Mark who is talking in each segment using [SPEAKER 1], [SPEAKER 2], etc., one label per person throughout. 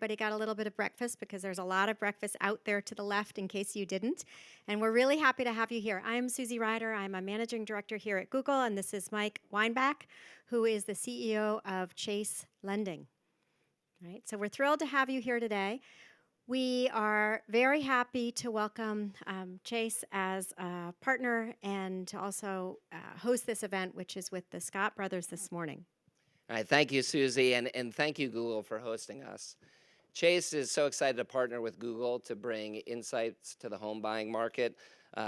[SPEAKER 1] everybody got a little bit of breakfast because there's a lot of breakfast out there to the left in case you didn't. And we're really happy to have you here. I'm Susie Ryder. I'm a managing director here at Google, and this is Mike Weinbach, who is the CEO of Chase Lending. All right, so we're thrilled to have you here today. We are very happy to welcome Chase as a partner and to also host this event, which is with the Scott brothers this morning.
[SPEAKER 2] All right, thank you, Susie, and thank you, Google, for hosting us. Chase is so excited to partner with Google to bring insights to the home buying market.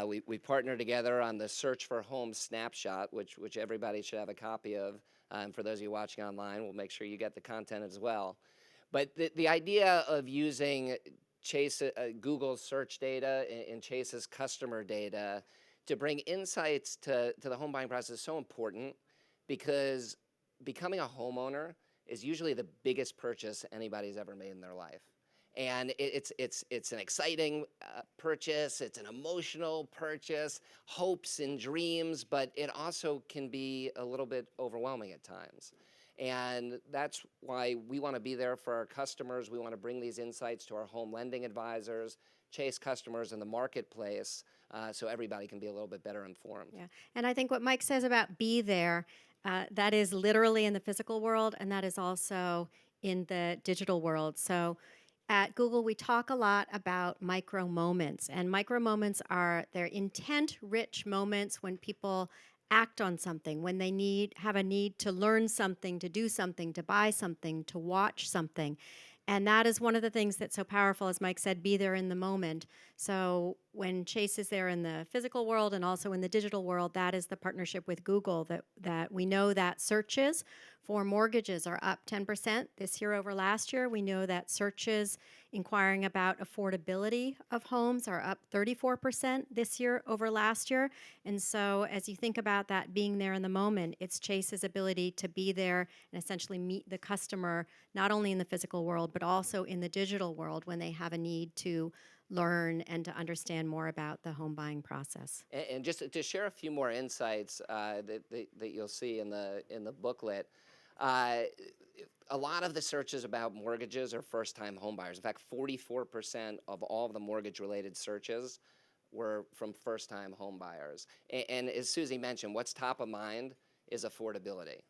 [SPEAKER 2] We partner together on the Search for Home Snapshot, which everybody should have a copy of. And for those of you watching online, we'll make sure you get the content as well. But the idea of using Google's search data and Chase's customer data to bring insights to the home buying process is so important because becoming a homeowner is usually the biggest purchase anybody's ever made in their life. And it's an exciting purchase, it's an emotional purchase, hopes and dreams, but it also can be a little bit overwhelming at times. And that's why we want to be there for our customers. We want to bring these insights to our home lending advisors, Chase customers in the marketplace, so everybody can be a little bit better informed.
[SPEAKER 1] Yeah, and I think what Mike says about be there, that is literally in the physical world, and that is also in the digital world. So at Google, we talk a lot about micro moments, and micro moments are their intent-rich moments when people act on something, when they have a need to learn something, to do something, to buy something, to watch something. And that is one of the things that's so powerful, as Mike said, be there in the moment. So when Chase is there in the physical world and also in the digital world, that is the partnership with Google that we know that searches for mortgages are up 10% this year over last year. We know that searches inquiring about affordability of homes are up 34% this year over last year. And so as you think about that being there in the moment, it's Chase's ability to be there and essentially meet the customer, not only in the physical world, but also in the digital world when they have a need to learn and to understand more about the home buying process.
[SPEAKER 2] And just to share a few more insights that you'll see in the booklet, a lot of the searches about mortgages are first-time home buyers. In fact, 44% of all of the mortgage-related searches were from first-time home buyers. And as Susie mentioned, what's top of mind is affordability.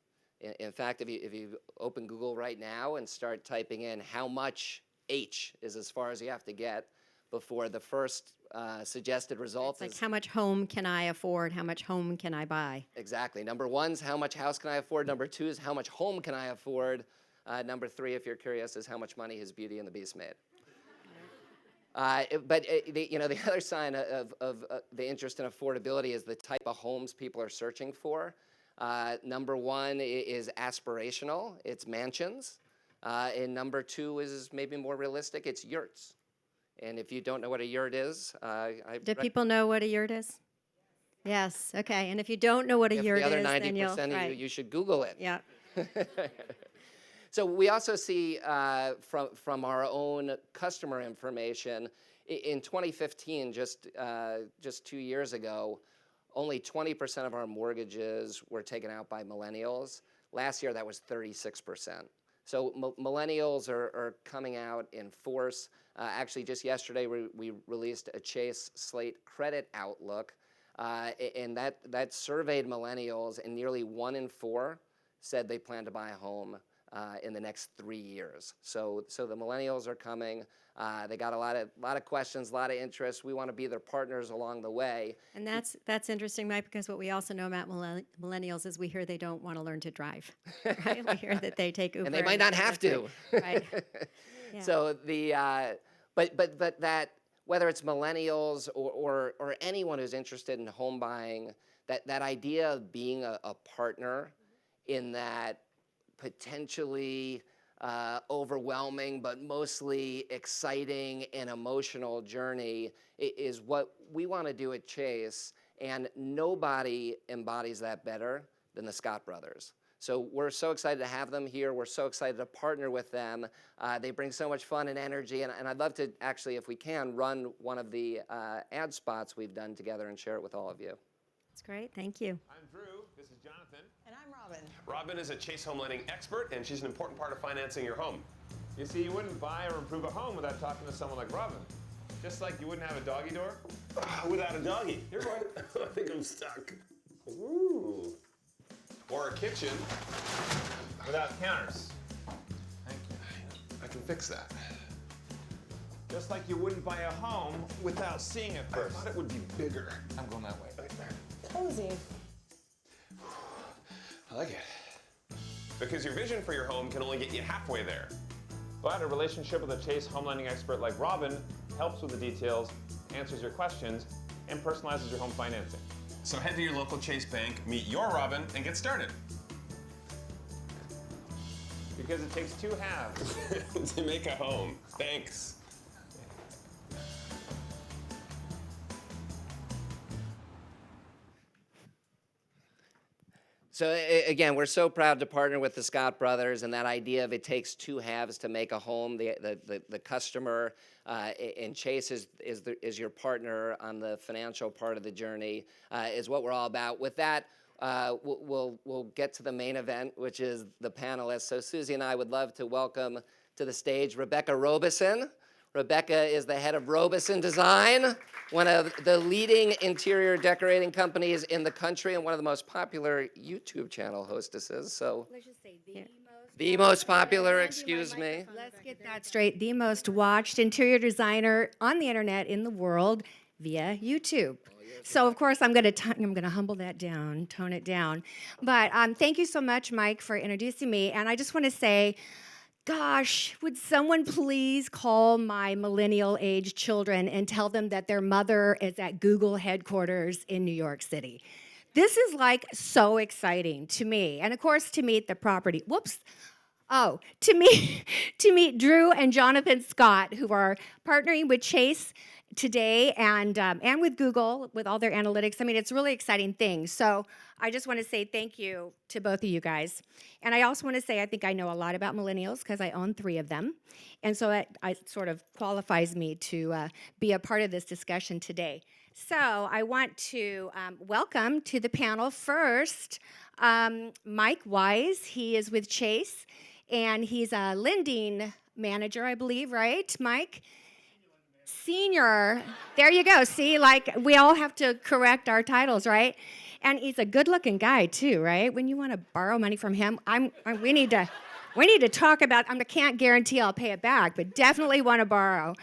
[SPEAKER 2] In fact, if you open Google right now and start typing in how much H is as far as you have to get before the first suggested result
[SPEAKER 1] It's like how much home can I afford? How much home can I buy?
[SPEAKER 2] Exactly. Number one is how much house can I afford? Number two is how much home can I afford? Number three, if you're curious, is how much money has Beauty and the Beast made. The other sign of the interest in affordability is the type of homes people are searching for. Number one is aspirational. It's mansions. And number two is maybe more realistic. It's yurts. And if you don't know what a yurt is,
[SPEAKER 1] do people know what a yurt is? Yes. Okay. And if you don't know what a yurt is, then you'll.
[SPEAKER 2] The other 90% of you should Google it.
[SPEAKER 1] Yeah.
[SPEAKER 2] So we also see from our own customer information, in 2015, just 2 years ago, only 20% of our mortgages were taken out by millennials. Last year, that was 36%. So millennials are coming out in force. Actually, just yesterday, we released a Chase Slate Credit Outlook, and that surveyed millennials, and nearly 1 in 4 said they plan to buy a home in the next 3 years. So the millennials are coming. They got a lot of questions, a lot of interest. We want to be their partners along the way.
[SPEAKER 1] And that's interesting, Mike, because what we also know about millennials is we hear they don't want to learn to drive. Right? We hear that they take Uber.
[SPEAKER 2] And they might not have to.
[SPEAKER 1] Right. Yeah.
[SPEAKER 2] So but that, whether it's millennials or anyone who's interested in home buying, that idea of being a partner in that potentially overwhelming but mostly exciting and emotional journey is what we want to do at Chase, and nobody embodies that better than the Scott brothers. So we're so excited to have them here. We're so excited to partner with them. They bring so much fun and energy, and I'd love to actually, if we can, run one of the ad spots we've done together and share it with all of you.
[SPEAKER 1] That's great. Thank you.
[SPEAKER 3] I'm Drew. This is Jonathan.
[SPEAKER 4] And I'm Robin.
[SPEAKER 3] Robin is a Chase home lending expert, and she's an important part of financing your home. You see, you wouldn't buy or improve a home without talking to someone like Robin. Just like you wouldn't have a doggy door.
[SPEAKER 4] Without a doggy.
[SPEAKER 3] Here, boy.
[SPEAKER 4] I think I'm stuck. Ooh. Or a kitchen.
[SPEAKER 3] Without counters.
[SPEAKER 4] Thank you. I can fix that.
[SPEAKER 3] Just like you wouldn't buy a home without seeing it
[SPEAKER 4] I
[SPEAKER 3] first.
[SPEAKER 4] thought it would be bigger.
[SPEAKER 3] I'm going that way.
[SPEAKER 5] Cozy.
[SPEAKER 4] I like it. Because your vision for your home can only get you halfway there.
[SPEAKER 3] But a relationship with a Chase home lending expert like Robin helps with the details, answers your questions, and personalizes your home financing.
[SPEAKER 4] So head to your local Chase bank, meet your Robin, and get started.
[SPEAKER 3] Because it takes two halves.
[SPEAKER 4] To make a home. Thanks.
[SPEAKER 2] So again, we're so proud to partner with the Scott brothers, and that idea of it takes two halves to make a home. The customer and Chase is your partner on the financial part of the journey, is what we're all about. With that, we'll get to the main event, which is the panelists. So Susie and I would love to welcome to the stage Rebecca Robeson. Rebecca is the head of Robeson Design, one of the leading interior decorating companies in the country and one of the most popular YouTube channel hostesses. So
[SPEAKER 1] Let's just say
[SPEAKER 2] the most popular, excuse me.
[SPEAKER 1] Let's get that straight. The most watched interior designer on the internet in the world via YouTube. So of course I'm going to humble that down, tone it down. But thank you so much, Mike, for introducing me. And I just want to say, gosh, would someone please call my millennial age children and tell them that their mother is at Google headquarters in New York City? This is like so exciting to me. And of course, to meet the property. To meet Drew and Jonathan Scott, who are partnering with Chase today and with Google with all their analytics. I mean, it's a really exciting thing. So I just want to say thank you to both of you guys. And I also want to say I think I know a lot about millennials because I own 3 of them. And so it sort of qualifies me to be a part of this discussion today. So I want to welcome to the panel first Mike Wise. He is with Chase, and he's a lending manager, I believe, right, Mike? Senior. There you go. See, like we all have to correct our titles, right? And he's a good-looking guy too, right? When you want to borrow money from him, we need to talk about. I can't guarantee I'll pay it back, but definitely want to borrow.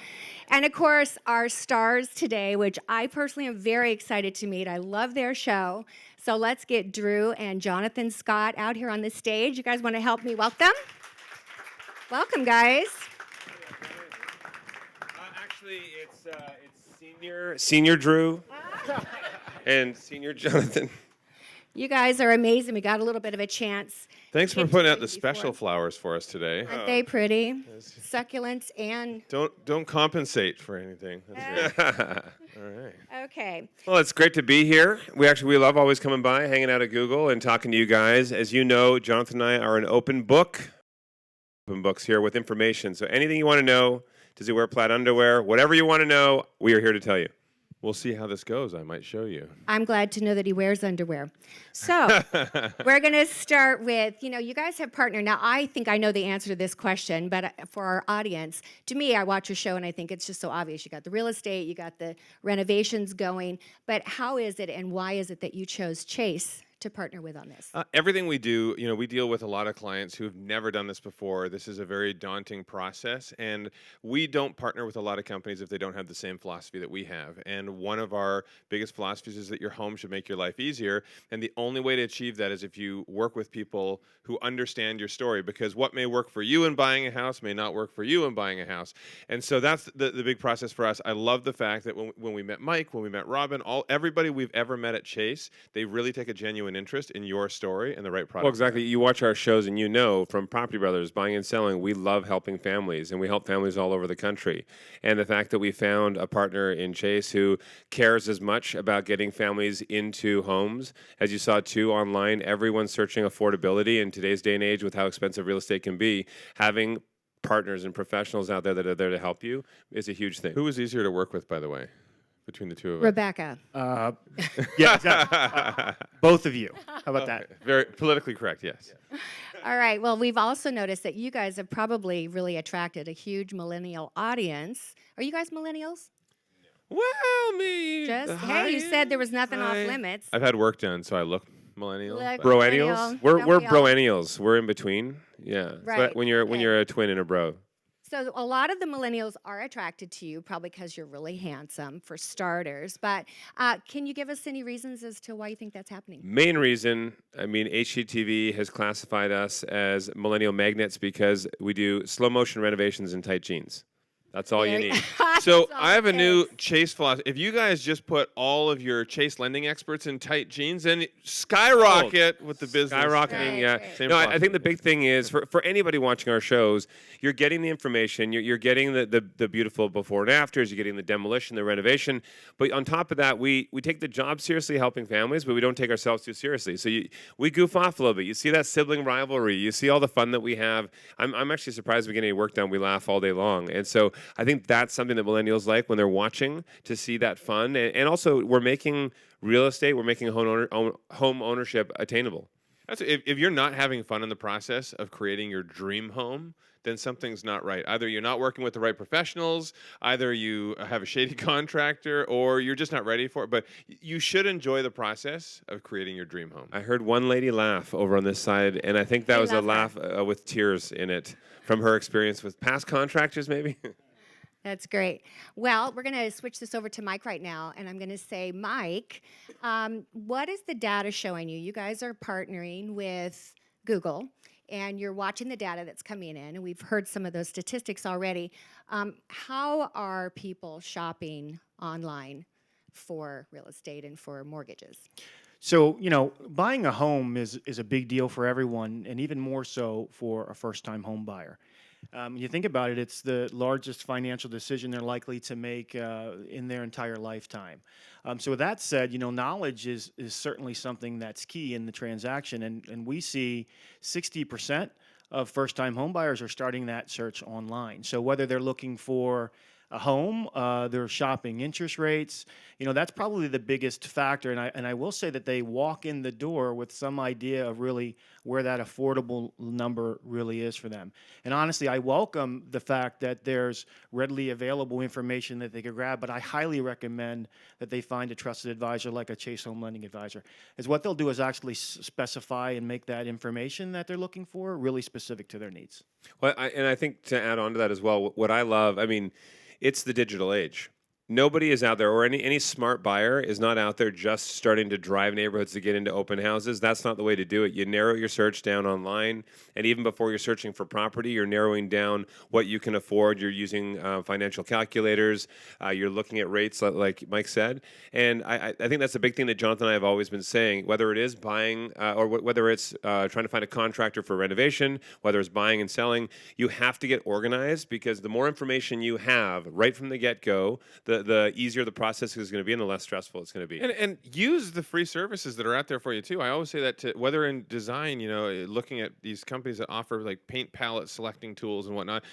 [SPEAKER 1] And of course, our stars today, which I personally am very excited to meet. I love their show. So let's get Drew and Jonathan Scott out here on the stage. You guys want to help me welcome? Welcome, guys.
[SPEAKER 4] Actually, it's senior Drew and senior Jonathan.
[SPEAKER 1] You guys are amazing. We got a little bit of a chance.
[SPEAKER 6] Thanks
[SPEAKER 1] to
[SPEAKER 6] for
[SPEAKER 1] get
[SPEAKER 6] putting
[SPEAKER 1] to
[SPEAKER 6] out the
[SPEAKER 1] meet
[SPEAKER 6] special
[SPEAKER 1] before.
[SPEAKER 6] flowers for us today.
[SPEAKER 1] Aren't they pretty? Succulents and
[SPEAKER 6] Don't compensate for anything. That's great. All right.
[SPEAKER 1] okay.
[SPEAKER 4] Well, it's great to be here. We love always coming by, hanging out at Google, and talking to you guys. As you know, Jonathan and I are an open book. Open books here with information. So anything you want to know, does he wear plaid underwear? Whatever you want to know, we are here to tell you.
[SPEAKER 6] We'll see how this goes. I might show you.
[SPEAKER 1] I'm glad to know that he wears underwear. So we're going to start with, you guys have partnered. Now, I think I know the answer to this question, but for our audience, to me, I watch your show and I think it's just so obvious. You got the real estate, you got the renovations going, but how is it and why is it that you chose Chase to partner with on this?
[SPEAKER 6] Everything we do, we deal with a lot of clients who have never done this before. This is a very daunting process, and we don't partner with a lot of companies if they don't have the same philosophy that we have. And one of our biggest philosophies is that your home should make your life easier, and the only way to achieve that is if you work with people who understand your story, because what may work for you in buying a house may not work for you in buying a house. And so that's the big process for us. I love the fact that when we met Mike, when we met Robin, everybody we've ever met at Chase, they really take a genuine interest in your story and the right product.
[SPEAKER 7] Well, exactly. You watch our shows and from Property Brothers, Buying and Selling, we love helping families, and we help families all over the country. And the fact that we found a partner in Chase who cares as much about getting families into homes. As you saw, too, online, everyone's searching affordability in today's day and age with how expensive real estate can be. Having partners and professionals out there that are there to help you is a huge thing.
[SPEAKER 6] Who was easier to work with, by the way, between the two of us?
[SPEAKER 1] Rebecca.
[SPEAKER 8] Yeah, exactly. Both of you. How about that?
[SPEAKER 6] Very politically correct, yes.
[SPEAKER 1] All right. Well, we've also noticed that you guys have probably really attracted a huge millennial audience. Are you guys millennials?
[SPEAKER 6] Well, me, the
[SPEAKER 1] Just, hey,
[SPEAKER 6] high
[SPEAKER 1] you said there
[SPEAKER 6] end,
[SPEAKER 1] was nothing off
[SPEAKER 6] high.
[SPEAKER 1] limits.
[SPEAKER 6] I've had work done, so I look millennial.
[SPEAKER 1] Look
[SPEAKER 6] But
[SPEAKER 4] Broennials?
[SPEAKER 1] millennial,
[SPEAKER 4] We're
[SPEAKER 1] don't
[SPEAKER 4] we're
[SPEAKER 1] we all?
[SPEAKER 4] broennials. We're in between. Yeah. So
[SPEAKER 1] Right.
[SPEAKER 4] when
[SPEAKER 1] Okay.
[SPEAKER 4] you're a twin and a bro.
[SPEAKER 1] So a lot of the millennials are attracted to you, probably because you're really handsome, for starters. But can you give us any reasons as to why you think that's happening?
[SPEAKER 4] Main reason, I mean, HGTV has classified us as millennial magnets because we do slow motion renovations in tight jeans. That's all you
[SPEAKER 1] There-
[SPEAKER 4] need.
[SPEAKER 6] so
[SPEAKER 1] That's all
[SPEAKER 6] I have
[SPEAKER 1] it
[SPEAKER 6] a new
[SPEAKER 1] takes.
[SPEAKER 6] Chase philosophy. If you guys just put all of your Chase lending experts in tight jeans, then skyrocket with the business.
[SPEAKER 4] Skyrocketing,
[SPEAKER 1] Right,
[SPEAKER 4] yeah.
[SPEAKER 1] right.
[SPEAKER 6] Same
[SPEAKER 4] No, I
[SPEAKER 6] philosophy.
[SPEAKER 4] think the big thing is for anybody watching our shows, you're getting the information, you're getting the beautiful before and afters, you're getting the demolition, the renovation. But on top of that, we take the job seriously helping families, but we don't take ourselves too seriously. So we goof off a little bit. You see that sibling rivalry, you see all the fun that we have. I'm actually surprised we get any work done. We laugh all day long. And so I think that's something that millennials like when they're watching, to see that fun. And also, we're making real estate, we're making home ownership attainable.
[SPEAKER 6] If you're not having fun in the process of creating your dream home, then something's not right. Either you're not working with the right professionals, either you have a shady contractor, or you're just not ready for it. But you should enjoy the process of creating your dream home.
[SPEAKER 4] I heard one lady laugh over on this side, and I think that
[SPEAKER 1] We
[SPEAKER 4] was a
[SPEAKER 1] love her.
[SPEAKER 4] laugh with tears in it from her experience with past contractors, maybe.
[SPEAKER 1] That's great. Well, we're going to switch this over to Mike right now, and I'm going to say, Mike, what is the data showing you? You guys are partnering with Google, and you're watching the data that's coming in, and we've heard some of those statistics already. How are people shopping online for real estate and for mortgages?
[SPEAKER 5] So, buying a home is a big deal for everyone, and even more so for a first-time home buyer. When you think about it, it's the largest financial decision they're likely to make in their entire lifetime. So, with that said, knowledge is certainly something that's key in the transaction, and we see 60% of first-time home buyers are starting that search online. So, whether they're looking for a home, they're shopping interest rates. That's probably the biggest factor. And I will say that they walk in the door with some idea of really where that affordable number really is for them. And honestly, I welcome the fact that there's readily available information that they could grab, but I highly recommend that they find a trusted advisor like a Chase Home Lending Advisor. Is what they'll do is actually specify and make that information that they're looking for really specific to their needs.
[SPEAKER 4] Well, I think to add on to that as well, what I love, I mean, it's the digital age. Nobody is out there, or any smart buyer is not out there just starting to drive neighborhoods to get into open houses. That's not the way to do it. You narrow your search down online, and even before you're searching for property, you're narrowing down what you can afford. You're using financial calculators. You're looking at rates, like Mike said. And I think that's a big thing that Jonathan and I have always been saying, whether it is buying or whether it's trying to find a contractor for renovation, whether it's buying and selling, you have to get organized, because the more information you have right from the get-go, the easier the process is going to be and the less stressful it's going to be.
[SPEAKER 6] And use the free services that are out there for you too. I always say that whether in design, looking at these companies that offer like paint palette selecting tools and whatnot,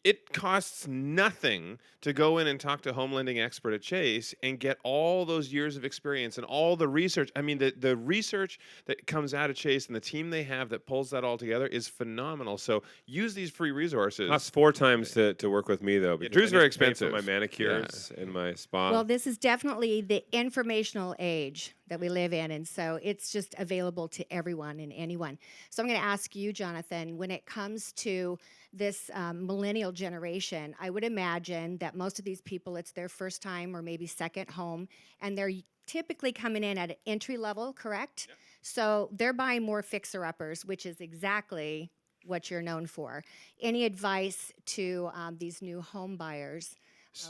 [SPEAKER 6] it costs nothing to go in and talk to a home lending expert at Chase and get all those years of experience and all the research. I mean, the research that comes out of Chase and the team they have that pulls that all together is phenomenal. So use these free resources.
[SPEAKER 4] Costs 4 times to work with me, though. because
[SPEAKER 6] Drew's
[SPEAKER 4] I
[SPEAKER 6] very
[SPEAKER 4] need to pay for
[SPEAKER 6] expensive.
[SPEAKER 4] my manicures and my spa.
[SPEAKER 1] Well, this is definitely the informational age that we live in, and so it's just available to everyone and anyone. So I'm going to ask you, Jonathan, when it comes to this millennial generation, I would imagine that most of these people, it's their first time or maybe second home, and they're typically coming in at an entry level, correct? Yep. So they're buying more fixer-uppers, which is exactly what you're known for. Any advice to these new home buyers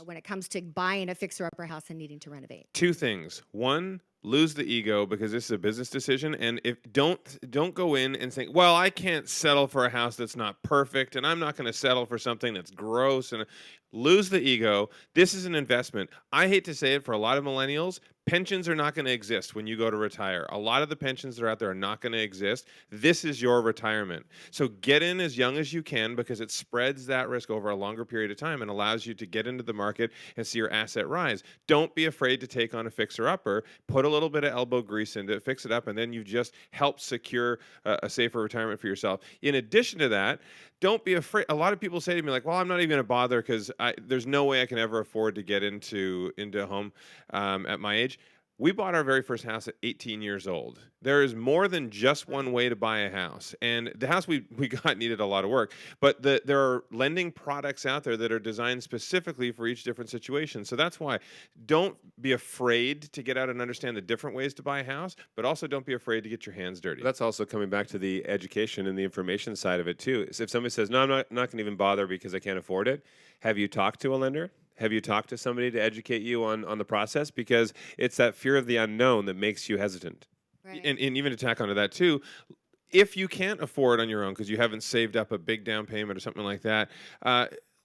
[SPEAKER 1] when it comes to buying a fixer-upper house and needing to renovate?
[SPEAKER 6] 2 things. One, lose the ego, because this is a business decision, and if don't go in and think, well, I can't settle for a house that's not perfect, and I'm not going to settle for something that's gross. And lose the ego. This is an investment. I hate to say it, for a lot of millennials, pensions are not going to exist when you go to retire. A lot of the pensions that are out there are not going to exist. This is your retirement. So get in as young as you can, because it spreads that risk over a longer period of time and allows you to get into the market and see your asset rise. Don't be afraid to take on a fixer-upper. Put a a little bit of elbow grease into it, fix it up, and then you've just helped secure a safer retirement for yourself. In addition to that, don't be afraid. A lot of people say to me like, "Well, I'm not even going to bother because there's no way I can ever afford to get into a home at my age." We bought our very first house at 18 years old. There is more than just one way to buy a house. And the house we got needed a lot of work. But there are lending products out there that are designed specifically for each different situation. So that's why don't be afraid to get out and understand the different ways to buy a house, but also don't be afraid to get your hands dirty.
[SPEAKER 7] That's also coming back to the education and the information side of it too. So if somebody says, "No, I'm not going to even bother because I can't afford it," have you talked to a lender? Have you talked to somebody to educate you on the process? Because it's that fear of the unknown that makes you hesitant.
[SPEAKER 1] Right.
[SPEAKER 6] And even to tack onto that too, if you can't afford on your own because you haven't saved up a big down payment or something like that,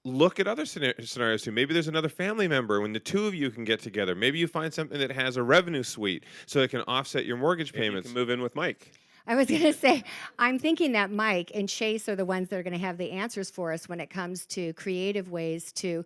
[SPEAKER 6] look at other scenarios too. Maybe there's another family member when the two of you can get together. Maybe you find something that has a revenue suite so it can offset your mortgage
[SPEAKER 7] Maybe you
[SPEAKER 6] payments.
[SPEAKER 7] can move in with Mike.
[SPEAKER 8] I was going to say, I'm thinking that Mike and Chase are the ones that are going to have the answers for us when it comes to creative ways to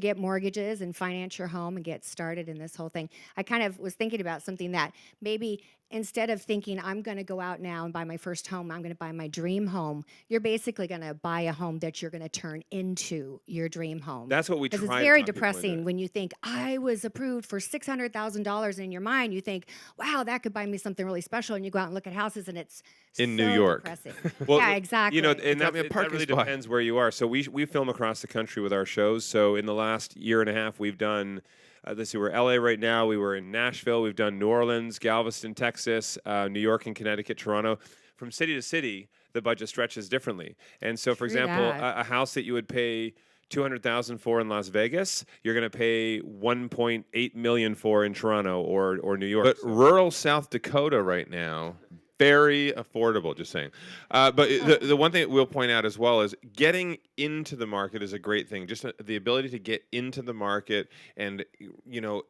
[SPEAKER 8] get mortgages and finance your home and get started in this whole thing. I kind of was thinking about something that maybe instead of thinking I'm going to go out now and buy my first home, I'm going to buy my dream home, you're basically going to buy a home that you're going to turn into your dream home.
[SPEAKER 7] That's what we try.
[SPEAKER 8] Because it's
[SPEAKER 7] to
[SPEAKER 8] very
[SPEAKER 7] talk people into
[SPEAKER 8] depressing
[SPEAKER 7] it.
[SPEAKER 8] when you think I was approved for $600,000 in your mind. You think, wow, that could buy me something really special, and you go out and look at houses, and it's
[SPEAKER 6] In New
[SPEAKER 8] so
[SPEAKER 6] York.
[SPEAKER 8] depressing.
[SPEAKER 7] Well,
[SPEAKER 8] yeah, exactly.
[SPEAKER 7] You know,
[SPEAKER 6] got
[SPEAKER 7] and that,
[SPEAKER 6] me a
[SPEAKER 7] that
[SPEAKER 6] parking
[SPEAKER 7] really
[SPEAKER 6] spot.
[SPEAKER 7] depends where you are. So we film across the country with our shows. So in the last year and a half, we've done. Let's see, we're LA right now. We were in Nashville. We've done New Orleans, Galveston, Texas, New York, and Connecticut, Toronto. From city to city, the budget stretches differently. And so, for
[SPEAKER 8] True
[SPEAKER 7] example,
[SPEAKER 8] that.
[SPEAKER 7] a house that you would pay $200,000 for in Las Vegas, you're going to pay $1.8 million for in Toronto or New York.
[SPEAKER 6] But
[SPEAKER 7] So-
[SPEAKER 6] rural South Dakota right now, very affordable, just saying. But the one thing that we'll point out as well is getting into the market is a great thing. Just the ability to get into the market and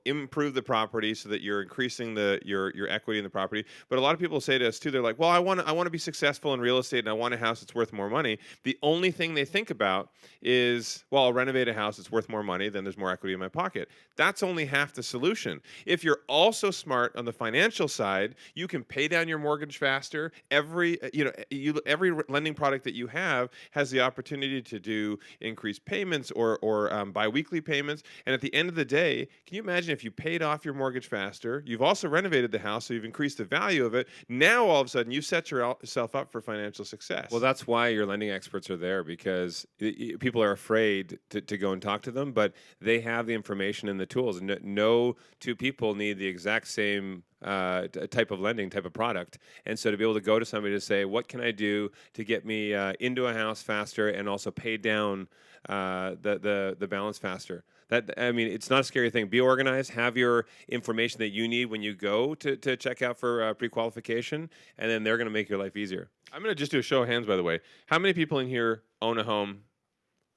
[SPEAKER 6] improve the property so that you're increasing your equity in the property. But a lot of people say to us too, they're like, "Well, I want to be successful in real estate and I want a house that's worth more money." The only thing they think about is, "Well, I'll renovate a house that's worth more money, then there's more equity in my pocket." That's only half the solution. If you're also smart on the financial side, you can pay down your mortgage faster. Every lending product that you have has the opportunity to do increased payments or biweekly payments. And at the end of the day, can you imagine if you paid off your mortgage faster? You've also renovated the house, so you've increased the value of it. Now all of a sudden, you've set yourself up for financial success.
[SPEAKER 7] Well, that's why your lending experts are there, because people are afraid to go and talk to them, but they have the information and the tools. No two people need the exact same type of lending, type of product. And so to be able to go to somebody to say, "What can I do to get me into a house faster and also pay down the balance faster?" It's not a scary thing. Be organized. Have your information that you need when you go to check out for pre-qualification, and then they're going to make your life easier.
[SPEAKER 6] I'm going to just do a show of hands, by the way. How many people in here own a home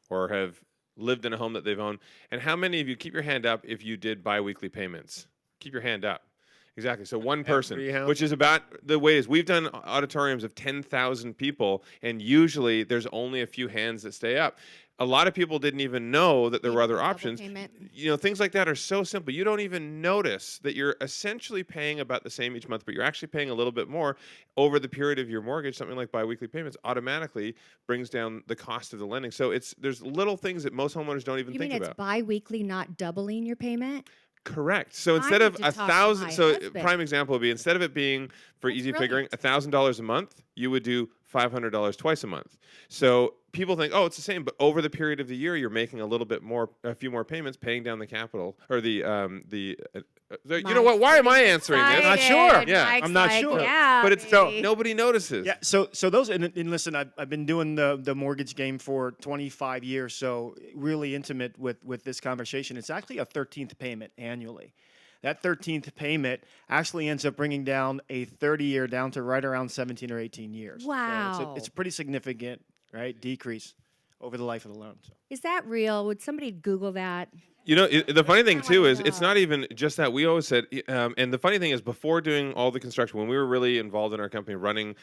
[SPEAKER 6] or have lived in a home that they've owned? And how many of you, keep your hand up if you did biweekly payments? Keep your hand up. Exactly. So one person,
[SPEAKER 7] Every house?
[SPEAKER 6] which is about the way it is. We've done auditoriums of 10,000 people, and usually there's only a few hands that stay up. A lot of people didn't even know that there were other
[SPEAKER 8] Double
[SPEAKER 6] options.
[SPEAKER 8] payment.
[SPEAKER 6] Things like that are so simple. You don't even notice that you're essentially paying about the same each month, but you're actually paying a little bit more over the period of your mortgage. Something like biweekly payments automatically brings down the cost of the lending. So there's little things that most homeowners don't even
[SPEAKER 8] You
[SPEAKER 6] think
[SPEAKER 8] mean it's
[SPEAKER 6] about.
[SPEAKER 8] bi-weekly, not doubling your payment?
[SPEAKER 6] Correct. So
[SPEAKER 8] I
[SPEAKER 6] instead
[SPEAKER 8] need
[SPEAKER 6] of
[SPEAKER 8] to talk to
[SPEAKER 6] 1,000,
[SPEAKER 8] my
[SPEAKER 6] so
[SPEAKER 8] husband.
[SPEAKER 6] prime example would be instead of it being, for
[SPEAKER 8] That's
[SPEAKER 6] easy figuring,
[SPEAKER 8] brilliant.
[SPEAKER 6] $1,000 a month, you would do $500 twice a month. So people think, oh, it's the same, but over the period of the year, you're making a few more payments, paying down the capital or the you know what? Why am I answering this?
[SPEAKER 5] I'm not sure.
[SPEAKER 6] Yeah,
[SPEAKER 8] Mike's
[SPEAKER 5] I'm not
[SPEAKER 8] like,
[SPEAKER 5] sure.
[SPEAKER 8] Yeah,
[SPEAKER 6] But it's
[SPEAKER 8] baby.
[SPEAKER 6] nobody notices.
[SPEAKER 5] Yeah, so those and listen, I've been doing the mortgage game for 25 years, so really intimate with this conversation. It's actually a 13th payment annually. That 13th payment actually ends up bringing down a 30-year down to right around 17 or 18 years. So
[SPEAKER 8] Wow.
[SPEAKER 5] it's a pretty significant, right, decrease over the life of the loan. So.
[SPEAKER 8] Is that real? Would somebody Google that?
[SPEAKER 6] The funny thing
[SPEAKER 8] I
[SPEAKER 6] too
[SPEAKER 8] wanna
[SPEAKER 6] is it's not
[SPEAKER 8] know.
[SPEAKER 6] even just that. We always said, and the funny thing is, before doing all the construction, when we were really involved in our company running,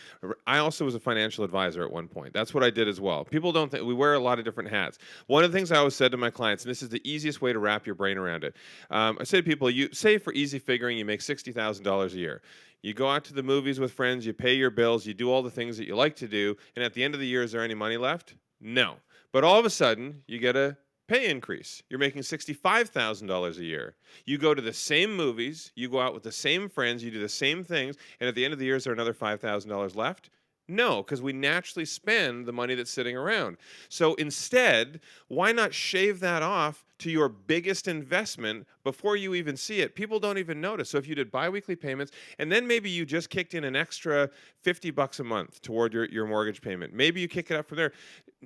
[SPEAKER 6] I also was a financial advisor at one point. That's what I did as well. People don't think we wear a lot of different hats. One of the things I always said to my clients, and this is the easiest way to wrap your brain around it. I say to people, you say for easy figuring, you make $60,000 a year. You go out to the movies with friends, you pay your bills, you do all the things that you like to do, and at the end of the year, is there any money left? No. But all of a sudden, you get a pay increase. You're making $65,000 a year. You go to the same movies, you go out with the same friends, you do the same things, and at the end of the year, is there another $5,000 left? No, because we naturally spend the money that's sitting around. So instead, why not shave that off to your biggest investment before you even see it? People don't even notice. So if you did biweekly payments, and then maybe you just kicked in an extra $50 a month toward your mortgage payment, maybe you kick it up from there.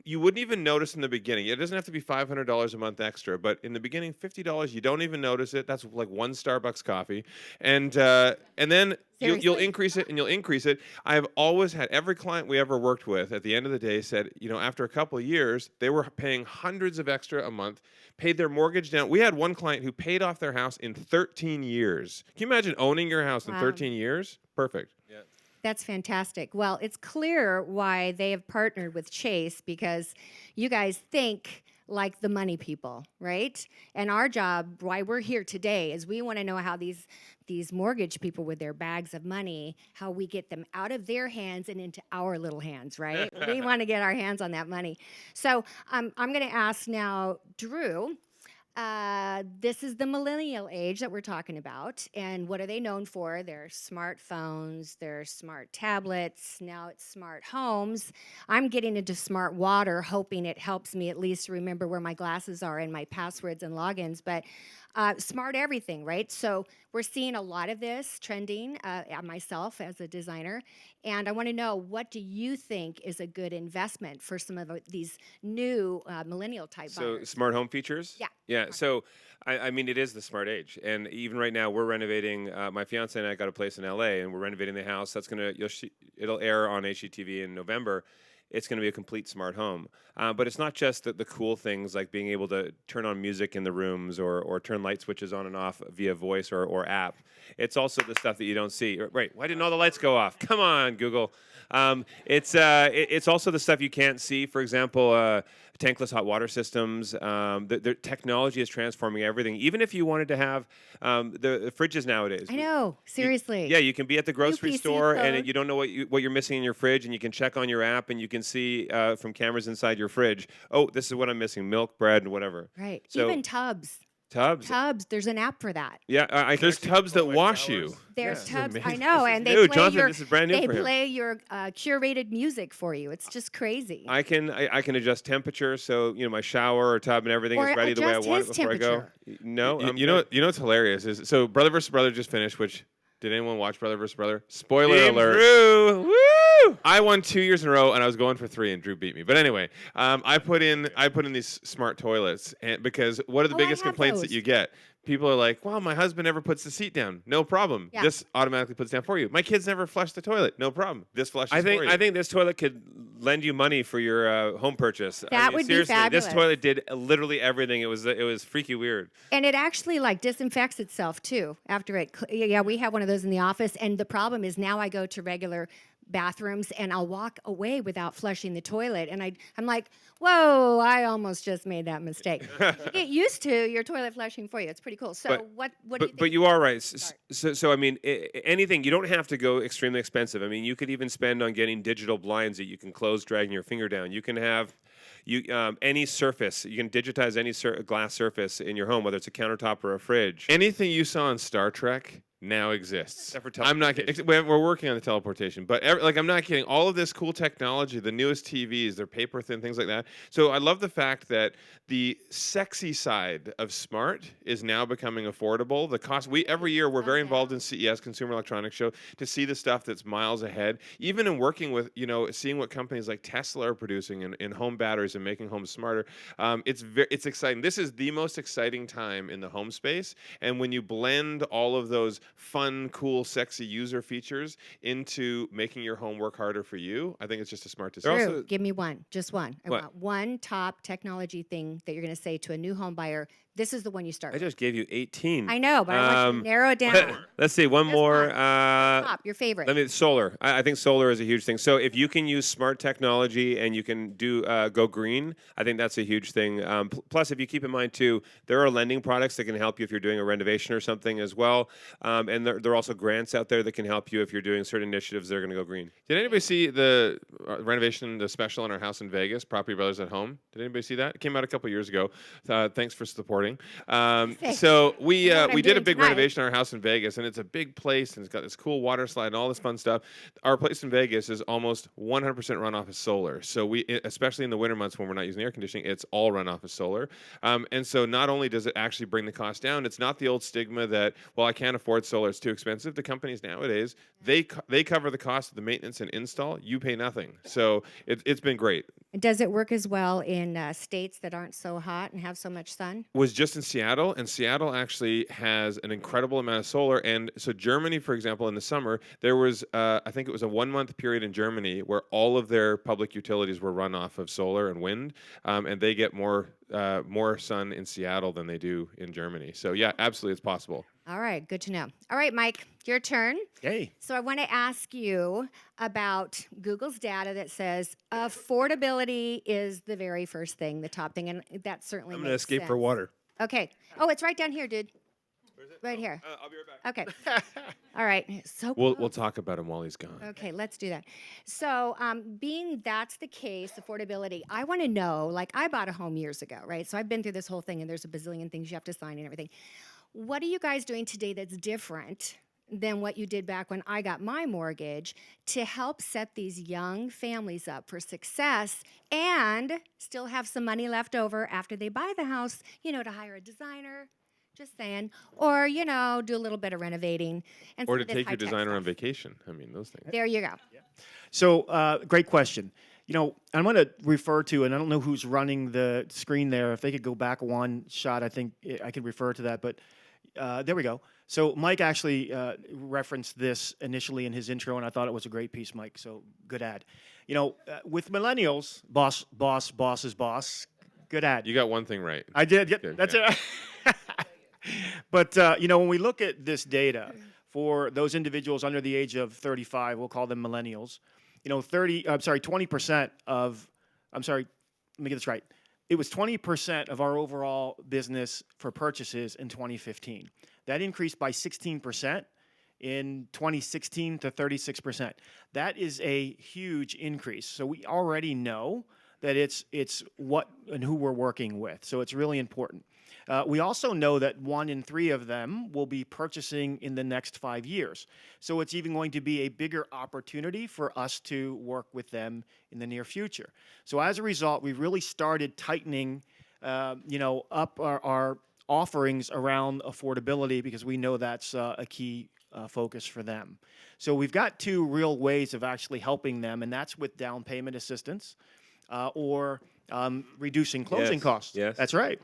[SPEAKER 6] You wouldn't even notice in the beginning. It doesn't have to be $500 a month extra, but in the beginning, $50, you don't even notice it. That's like one Starbucks coffee, and then you'll
[SPEAKER 8] Seriously.
[SPEAKER 6] increase it and you'll increase it. I've always had every client we ever worked with at the end of the day said, after a couple of years, they were paying hundreds of extra a month, paid their mortgage down. We had one client who paid off their house in 13 years. Can you imagine owning your house in
[SPEAKER 8] Wow.
[SPEAKER 6] 13 years? Perfect.
[SPEAKER 8] That's fantastic. Well, it's clear why they have partnered with Chase because you guys think like the money people, right? And our job, why we're here today, is we want to know how these mortgage people with their bags of money, how we get them out of their hands and into our little hands, right? We want to get our hands on that money. So I'm going to ask now, Drew. This is the millennial age that we're talking about. And what are they known for? Their smartphones, their smart tablets, now it's smart homes. I'm getting into smart water, hoping it helps me at least remember where my glasses are and my passwords and logins. But smart everything, right? So we're seeing a lot of this trending, myself as a designer. And I want to know, what do you think is a good investment for some of these new millennial type
[SPEAKER 7] So
[SPEAKER 8] buyers?
[SPEAKER 7] smart home features?
[SPEAKER 8] Yeah.
[SPEAKER 7] Yeah. So I mean, it is the smart age, and even right now we're renovating. My fiance and I got a place in LA, and we're renovating the house. That's it'll air on HGTV in November. It's going to be a complete smart home. But it's not just the cool things like being able to turn on music in the rooms or turn light switches on and off via voice or app. It's also the stuff that you don't see. Right, why didn't all the lights go off? Come on, Google. It's also the stuff you can't see. For example, tankless hot water systems. The technology is transforming everything. Even if you wanted to have the fridges nowadays.
[SPEAKER 8] I know, seriously.
[SPEAKER 7] Yeah, you can be at the grocery
[SPEAKER 8] UPC
[SPEAKER 7] store and
[SPEAKER 8] code.
[SPEAKER 7] you don't know what you're missing in your fridge, and you can check on your app and you can see from cameras inside your fridge. Oh, this is what I'm missing: milk, bread, whatever.
[SPEAKER 8] Right.
[SPEAKER 7] So
[SPEAKER 8] Even tubs.
[SPEAKER 7] tubs.
[SPEAKER 8] Tubs, there's an app for that.
[SPEAKER 7] Yeah, I can
[SPEAKER 6] There's
[SPEAKER 7] actually
[SPEAKER 6] tubs that
[SPEAKER 7] control my
[SPEAKER 6] wash
[SPEAKER 7] showers.
[SPEAKER 6] you.
[SPEAKER 8] There's
[SPEAKER 7] Yeah.
[SPEAKER 8] tubs, I
[SPEAKER 6] amazing.
[SPEAKER 8] know,
[SPEAKER 7] This is
[SPEAKER 8] and
[SPEAKER 7] new.
[SPEAKER 8] they play
[SPEAKER 7] Jonathan,
[SPEAKER 8] your
[SPEAKER 7] this is brand new
[SPEAKER 8] they
[SPEAKER 7] for him.
[SPEAKER 8] play your curated music for you. It's just crazy.
[SPEAKER 7] I can adjust temperature, so my shower or tub and everything
[SPEAKER 8] Or
[SPEAKER 7] is ready the way I
[SPEAKER 8] adjust
[SPEAKER 7] want it
[SPEAKER 8] his
[SPEAKER 7] before I go.
[SPEAKER 8] temperature.
[SPEAKER 7] No, I'm
[SPEAKER 6] You know,
[SPEAKER 7] good.
[SPEAKER 6] what's hilarious is so Brother vs. Brother just finished. Which did anyone watch Brother vs. Brother? Spoiler
[SPEAKER 7] Team
[SPEAKER 6] alert.
[SPEAKER 7] Drew, woo!
[SPEAKER 6] I won 2 years in a row, and I was going for 3, and Drew beat me. But anyway, I put in these smart toilets, and because what are the
[SPEAKER 8] Oh, I
[SPEAKER 6] biggest
[SPEAKER 8] have
[SPEAKER 6] complaints that
[SPEAKER 8] those.
[SPEAKER 6] you get? People are like, "Well, my husband never puts the seat down." No problem.
[SPEAKER 8] Yeah.
[SPEAKER 6] This automatically puts down for you. My kids never flush the toilet. No problem. This flushes for you.
[SPEAKER 7] I think this toilet could lend you money for your home purchase. I
[SPEAKER 8] That
[SPEAKER 7] mean,
[SPEAKER 8] would be
[SPEAKER 7] seriously, this
[SPEAKER 8] fabulous.
[SPEAKER 7] toilet did literally everything. It was freaky weird.
[SPEAKER 8] And it actually like disinfects itself too after it. Yeah, we have one of those in the office. And the problem is now I go to regular bathrooms and I'll walk away without flushing the toilet. And I'm like, whoa, I almost just made that mistake. You get used to your toilet flushing for you. It's pretty cool. So
[SPEAKER 7] But-
[SPEAKER 8] what do you think?
[SPEAKER 7] But you are right.
[SPEAKER 8] Start.
[SPEAKER 7] So I mean, anything, you don't have to go extremely expensive. I mean, you could even spend on getting digital blinds that you can close, dragging your finger down. You can have any surface. You can digitize any glass surface in your home, whether it's a countertop or a fridge.
[SPEAKER 6] Anything you saw on Star Trek now exists.
[SPEAKER 7] Except for
[SPEAKER 6] I'm not kidding.
[SPEAKER 7] teleportation.
[SPEAKER 6] We're working on the teleportation, but I'm not kidding. All of this cool technology, the newest TVs, they're paper thin, things like that. So I love the fact that the sexy side of smart is now becoming affordable. The cost, every year we're very involved in CES, Consumer Electronics Show, to see the stuff that's miles ahead. Even in working with, seeing what companies like Tesla are producing in home batteries and making homes smarter. It's exciting. This is the most exciting time in the home space. And when you blend all of those fun, cool, sexy user features into making your home work harder for you, I think it's just a smart decision.
[SPEAKER 8] Drew, give me one, just one. I
[SPEAKER 7] What?
[SPEAKER 8] want one top technology thing that you're going to say to a new home buyer This is the one you start
[SPEAKER 7] I
[SPEAKER 8] with.
[SPEAKER 7] just gave you 18.
[SPEAKER 8] I know, but I want you to narrow it down.
[SPEAKER 7] Let's see, one
[SPEAKER 8] Just
[SPEAKER 7] more.
[SPEAKER 8] one. Top, your favorite.
[SPEAKER 7] Let me solar. I think solar is a huge thing. So if you can use smart technology and you can do go green, I think that's a huge thing. Plus, if you keep in mind too, there are lending products that can help you if you're doing a renovation or something as well. And there are also grants out there that can help you if you're doing certain initiatives that are going to go green.
[SPEAKER 6] Did anybody see the renovation, the special on our house in Vegas, Property Brothers at Home? Did anybody see that? It came out a couple years ago. Thanks for supporting. So we
[SPEAKER 8] know what I'm
[SPEAKER 6] did a
[SPEAKER 8] doing
[SPEAKER 6] big
[SPEAKER 8] tonight.
[SPEAKER 6] renovation on our house in Vegas, and it's a big place, and it's got this cool water slide and all this fun stuff. Our place in Vegas is almost 100% run off of solar. So especially in the winter months when we're not using air conditioning, it's all run off of solar. And so not only does it actually bring the cost down, it's not the old stigma that, well, I can't afford solar, it's too expensive. The companies nowadays, they cover the cost of the maintenance and install. You pay nothing. So it's been great.
[SPEAKER 8] Does it work as well in states that aren't so hot and have so much sun?
[SPEAKER 6] Was just in Seattle, and Seattle actually has an incredible amount of solar. And so Germany, for example, in the summer, there was, I think it was a 1 month period in Germany where all of their public utilities were run off of solar and wind, and they get more sun in Seattle than they do in Germany. So yeah, absolutely, it's possible.
[SPEAKER 8] All right, good to know. All right, Mike, your turn.
[SPEAKER 5] Hey.
[SPEAKER 8] So I want to ask you about Google's data that says affordability is the very first thing, the top thing, and that certainly
[SPEAKER 7] I'm
[SPEAKER 8] makes
[SPEAKER 7] going to escape
[SPEAKER 8] sense.
[SPEAKER 7] for water.
[SPEAKER 8] Okay. Oh, it's right down here, dude. Right here.
[SPEAKER 7] I'll be right back.
[SPEAKER 8] Okay. All right. So
[SPEAKER 6] We'll talk about him while he's gone.
[SPEAKER 8] okay, let's do that. So, being that's the case, affordability, I want to know, like, I bought a home years ago, right? So I've been through this whole thing, and there's a bazillion things you have to sign and everything. What are you guys doing today that's different than what you did back when I got my mortgage to help set these young families up for success and still have some money left over after they buy the house, to hire a designer? Just saying. Or, do a little bit of renovating. And
[SPEAKER 6] Or
[SPEAKER 8] some
[SPEAKER 6] to
[SPEAKER 8] of this
[SPEAKER 6] take your
[SPEAKER 8] high-tech
[SPEAKER 6] designer on
[SPEAKER 8] stuff.
[SPEAKER 6] vacation. I mean, those things.
[SPEAKER 8] There you go.
[SPEAKER 5] So, great question. I'm going to refer to, and I don't know who's running the screen there. If they could go back one shot, I think I could refer to that. But there we go. So Mike actually referenced this initially in his intro, and I thought it was a great piece, Mike. So good ad. With millennials, boss is boss. Good ad.
[SPEAKER 6] You got one thing right.
[SPEAKER 5] I did. Yep,
[SPEAKER 6] Good,
[SPEAKER 5] that's
[SPEAKER 6] yeah.
[SPEAKER 5] it. But when we look at this data for those individuals under the age of 35, we'll call them millennials. 20% of, let me get this right. It was 20% of our overall business for purchases in 2015. That increased by 16% in 2016 to 36%. That is a huge increase. So we already know that it's what and who we're working with. So it's really important. We also know that 1 in 3 of them will be purchasing in the next 5 years. So it's even going to be a bigger opportunity for us to work with them in the near future. So as a result, we've really started tightening, up our offerings around affordability because we know that's a key focus for them. So we've got 2 real ways of actually helping them, and that's with down payment assistance or reducing closing
[SPEAKER 7] Yes,
[SPEAKER 5] costs.
[SPEAKER 7] yes.
[SPEAKER 5] That's right.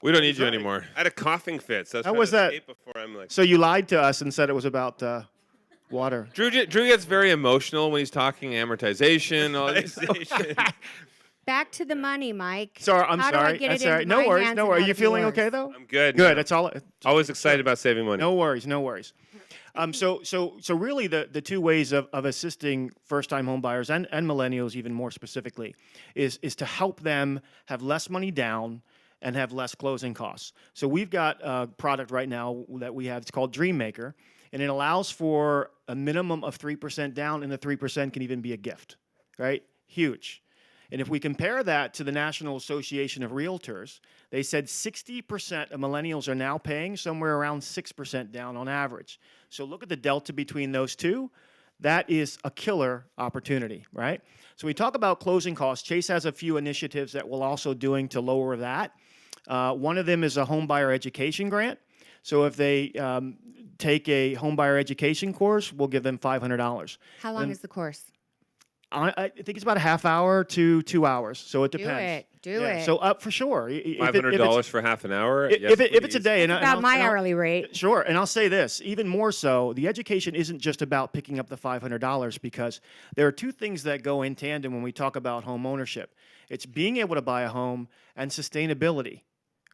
[SPEAKER 6] We don't need you anymore.
[SPEAKER 7] I had a coughing fit. So I was
[SPEAKER 5] How
[SPEAKER 7] trying
[SPEAKER 5] was
[SPEAKER 7] to
[SPEAKER 5] that?
[SPEAKER 7] escape before I'm like,
[SPEAKER 5] So you lied to us and said it was about water.
[SPEAKER 6] Drew gets very emotional when he's talking amortization. All these
[SPEAKER 8] Back to the money, Mike.
[SPEAKER 5] Sorry, I'm
[SPEAKER 8] How do I
[SPEAKER 5] sorry.
[SPEAKER 8] get
[SPEAKER 5] That's
[SPEAKER 8] it
[SPEAKER 5] all
[SPEAKER 8] into
[SPEAKER 5] right. No
[SPEAKER 8] my
[SPEAKER 5] worries.
[SPEAKER 8] hands
[SPEAKER 5] No
[SPEAKER 8] and
[SPEAKER 5] worries. Are
[SPEAKER 8] out
[SPEAKER 5] you
[SPEAKER 8] of
[SPEAKER 5] feeling
[SPEAKER 8] yours?
[SPEAKER 5] okay though?
[SPEAKER 7] I'm good.
[SPEAKER 5] Good.
[SPEAKER 7] No.
[SPEAKER 5] That's all.
[SPEAKER 7] Always excited about saving money.
[SPEAKER 5] No worries. No worries. So really, the 2 ways of assisting first-time home buyers and millennials, even more specifically, is to help them have less money down and have less closing costs. So we've got a product right now that we have. It's called Dream Maker, and it allows for a minimum of 3% down, and the 3% can even be a gift, right? Huge. And if we compare that to the National Association of Realtors, they said 60% of millennials are now paying somewhere around 6% down on average. So look at the delta between those two. That is a killer opportunity, right? So we talk about closing costs. Chase has a few initiatives that we're also doing to lower that. One of them is a home buyer education grant. So if they take a home buyer education course, we'll give them $500.
[SPEAKER 8] How long is the course?
[SPEAKER 5] I think it's about a half hour to 2 hours. So it
[SPEAKER 8] Do
[SPEAKER 5] depends.
[SPEAKER 8] it. Do
[SPEAKER 5] Yeah,
[SPEAKER 8] it.
[SPEAKER 5] So up for sure.
[SPEAKER 7] $500 for half an hour.
[SPEAKER 5] If
[SPEAKER 7] Yes,
[SPEAKER 5] it's a
[SPEAKER 7] please.
[SPEAKER 5] day, and
[SPEAKER 8] About my hourly rate.
[SPEAKER 5] Sure, and I'll say this, even more so, the education isn't just about picking up the $500 because there are 2 things that go in tandem when we talk about home ownership. It's being able to buy a home and sustainability,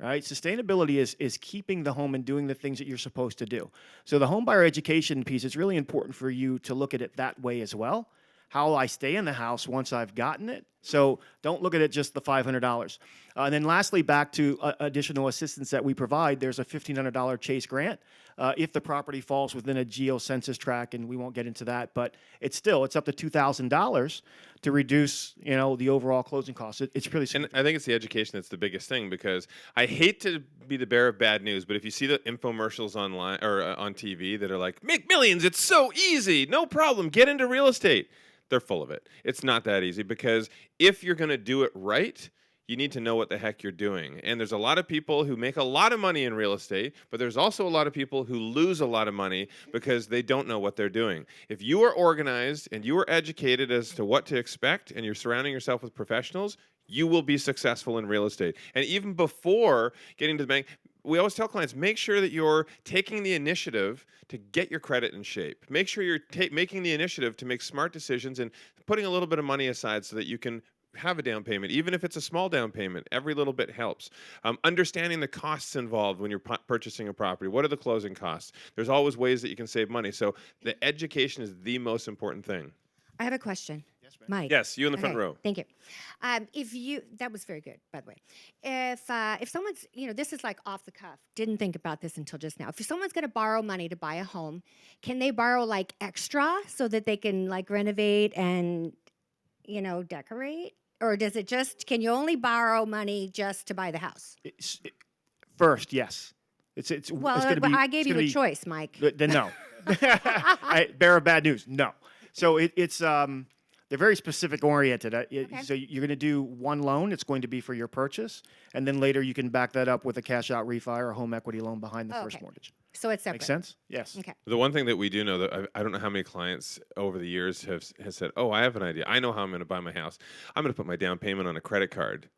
[SPEAKER 5] right? Sustainability is keeping the home and doing the things that you're supposed to do. So the home buyer education piece, it's really important for you to look at it that way as well. How will I stay in the house once I've gotten it? So don't look at it just the $500. And then lastly, back to additional assistance that we provide, there's a $1,500 Chase grant if the property falls within a geocensus tract, and we won't get into that, but it's up to $2,000 to reduce, the overall closing costs. It's pretty
[SPEAKER 6] And
[SPEAKER 5] simple.
[SPEAKER 6] I think it's the education that's the biggest thing, because I hate to be the bearer of bad news, but if you see the infomercials online or on TV that are like, make millions, it's so easy, no problem, get into real estate. They're full of it. It's not that easy, because if you're going to do it right, you need to know what the heck you're doing. And there's a lot of people who make a lot of money in real estate, but there's also a lot of people who lose a lot of money because they don't know what they're doing. If you are organized and you are educated as to what to expect, and you're surrounding yourself with professionals, you will be successful in real estate. And even before getting to the bank, we always tell clients, make sure that you're taking the initiative to get your credit in shape. Make sure you're making the initiative to make smart decisions and putting a little bit of money aside so that you can have a down payment. Even if it's a small down payment, every little bit helps. Understanding the costs involved when you're purchasing a property. What are the closing costs? There's always ways that you can save money. So the education is the most important thing.
[SPEAKER 8] I have a question. Mike.
[SPEAKER 7] Yes, you in the front
[SPEAKER 8] Okay,
[SPEAKER 7] row.
[SPEAKER 8] thank you. That was very good, by the way. If someone's, this is like off the cuff. Didn't think about this until just now. If someone's going to borrow money to buy a home, can they borrow like extra so that they can like renovate and, decorate? Or can you only borrow money just to buy the house?
[SPEAKER 5] First, yes. It's
[SPEAKER 8] Well,
[SPEAKER 5] going to be.
[SPEAKER 8] I gave
[SPEAKER 5] it's
[SPEAKER 8] you
[SPEAKER 5] gonna
[SPEAKER 8] a
[SPEAKER 5] be-
[SPEAKER 8] choice, Mike.
[SPEAKER 5] Then no. Bearer of bad news. No. So they're very specific oriented. So you're going to do one loan. It's going to be for your purchase, and then later you can back that up with a cash out refi or a home equity loan behind the first
[SPEAKER 8] Okay.
[SPEAKER 5] mortgage.
[SPEAKER 8] So it's separate.
[SPEAKER 5] Make sense? Yes.
[SPEAKER 8] Okay.
[SPEAKER 6] The one thing that we do know, that I don't know how many clients over the years has said, "Oh, I have an idea. I know how I'm going to buy my house. I'm going to put my down payment on a credit card."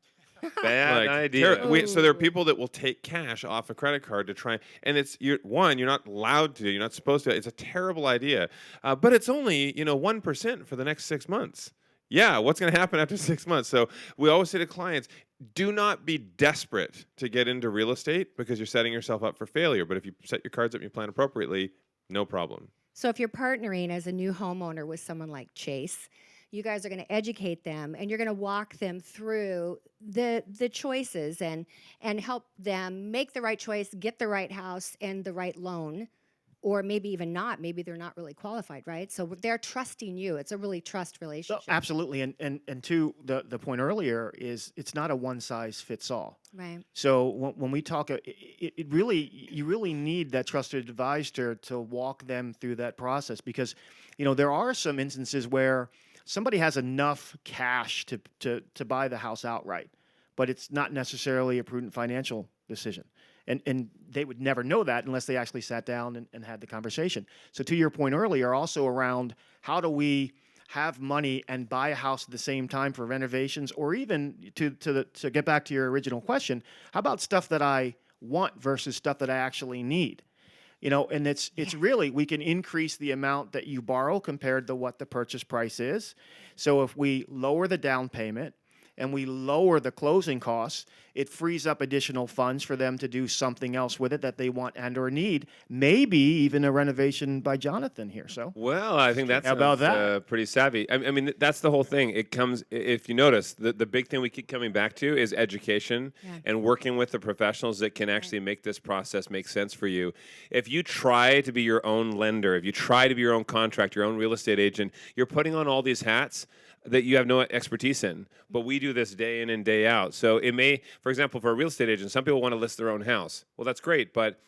[SPEAKER 7] Bad
[SPEAKER 6] Like,
[SPEAKER 7] idea.
[SPEAKER 6] so there are people that will take cash off a credit card to try, and you're not allowed to, you're not supposed to. It's a terrible idea, but it's only 1% for the next 6 months. Yeah, what's going to happen after 6 months? So we always say to clients, do not be desperate to get into real estate, because you're setting yourself up for failure. But if you set your cards up and you plan appropriately, no problem.
[SPEAKER 8] So if you're partnering as a new homeowner with someone like Chase, you guys are going to educate them, and you're going to walk them through the choices and help them make the right choice, get the right house and the right loan, or maybe even not. Maybe they're not really qualified, right? So they're trusting you. It's a really trust
[SPEAKER 5] So
[SPEAKER 8] relationship.
[SPEAKER 5] absolutely, and to the point earlier is it's not a one size fits all.
[SPEAKER 8] Right.
[SPEAKER 5] So when we talk, you really need that trusted advisor to walk them through that process, because there are some instances where somebody has enough cash to buy the house outright, but it's not necessarily a prudent financial decision. And they would never know that unless they actually sat down and had the conversation. So to your point earlier, also around how do we have money and buy a house at the same time for renovations, or even to get back to your original question, how about stuff that I want versus stuff that I actually need? And it's really, we can increase the amount that you borrow compared to what the purchase price is. So if we lower the down payment and we lower the closing costs, it frees up additional funds for them to do something else with it that they want and or need. Maybe even a renovation by Jonathan here. So
[SPEAKER 7] Well, I think that's
[SPEAKER 5] How about that?
[SPEAKER 7] Pretty savvy. I mean, that's the whole thing. It comes, if you notice, the big thing we keep coming back to is education and working with the professionals that can actually make this process make sense for you. If you try to be your own lender, if you try to be your own contractor, your own real estate agent, you're putting on all these hats that you have no expertise in. But we do this day in and day out. So it may, for example, for a real estate agent, some people want to list their own house. Well, that's great, but